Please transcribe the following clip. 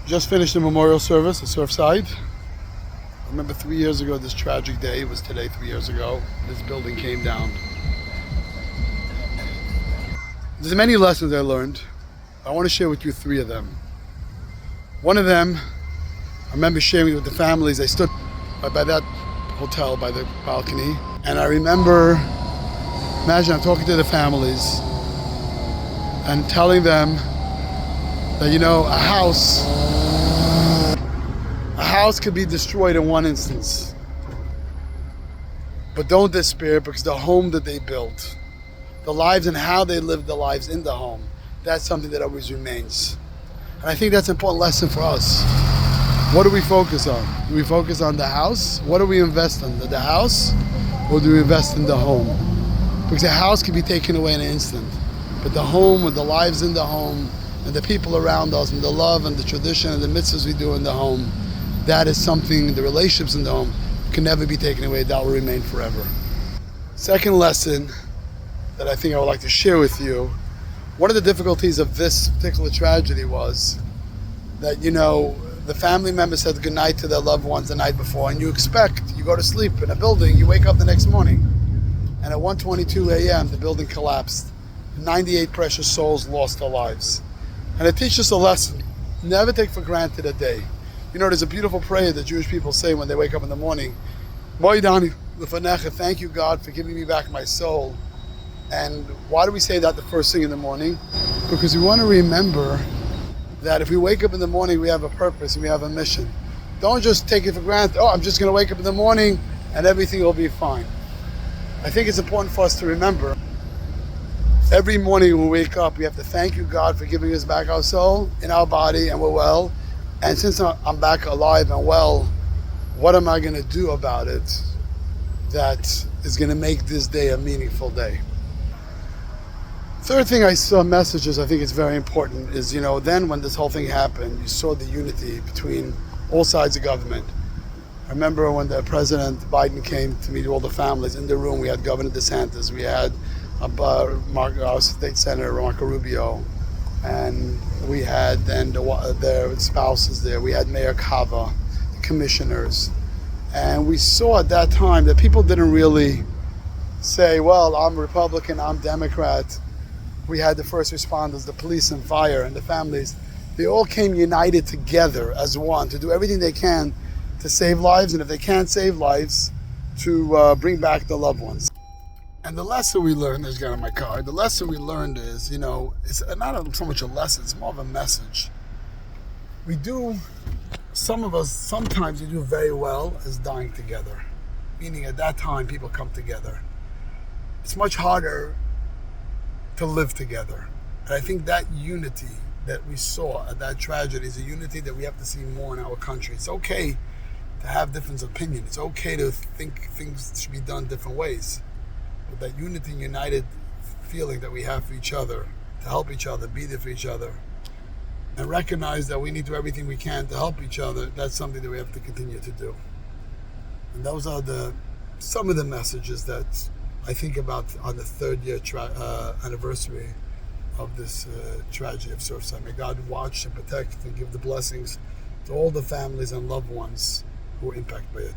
Just finished the memorial service at Surfside. I remember 3 years ago, this tragic day. It was today, 3 years ago. This building came down. There's many lessons I learned. I want to share with you 3 of them. One of them, I remember sharing with the families. I stood by that hotel, by the balcony, and I remember, imagine I'm talking to the families and telling them that, a house could be destroyed in one instance. But don't despair, because the home that they built, the lives and how they lived their lives in the home, that's something that always remains. And I think that's an important lesson for us. What do we focus on? Do we focus on the house? What do we invest in? The house? Or do we invest in the home? Because the house can be taken away in an instant. But the home, and the lives in the home, and the people around us, and the love and the tradition and the mitzvahs we do in the home, that is something, the relationships in the home, can never be taken away. That will remain forever. Second lesson that I think I would like to share with you, one of the difficulties of this particular tragedy was that, the family members said goodnight to their loved ones the night before, and you go to sleep in a building, you wake up the next morning, and at 1:22 a.m. the building collapsed. 98 precious souls lost their lives. And it teaches us a lesson. Never take for granted a day. There's a beautiful prayer that Jewish people say when they wake up in the morning. Moidani lefanecha, thank you, God, for giving me back my soul. And why do we say that the first thing in the morning? Because we want to remember that if we wake up in the morning, we have a purpose and we have a mission. Don't just take it for granted. I'm just going to wake up in the morning and everything will be fine. I think it's important for us to remember every morning when we wake up, we have to thank you, God, for giving us back our soul in our body, and we're well. And since I'm back alive and well, what am I going to do about it that is going to make this day a meaningful day? Third thing I saw messages, I think it's very important, is, then when this whole thing happened, you saw the unity between all sides of government. I remember when the President Biden came to meet all the families in the room, we had Governor DeSantis, we had our State Senator Marco Rubio, and we had then their spouses there. We had Mayor Kava, the commissioners, and we saw at that time that people didn't really say, well, I'm Republican, I'm Democrat. We had the first responders, the police and fire, and the families. They all came united together as one to do everything they can to save lives, and if they can't save lives, to bring back the loved ones. And the lesson we learned, there's a guy on my car, the lesson we learned is, it's not so much a lesson, it's more of a message. Some of us, sometimes we do very well as dying together. Meaning at that time, people come together. It's much harder to live together. And I think that unity that we saw at that tragedy is a unity that we have to see more in our country. It's okay to have different opinions. It's okay to think things should be done different ways. But that unity and united feeling that we have for each other, to help each other, be there for each other, and recognize that we need to do everything we can to help each other, that's something that we have to continue to do. And those are some of the messages that I think about on the 3rd year anniversary of this tragedy of Surfside. May God watch and protect and give the blessings to all the families and loved ones who were impacted by it.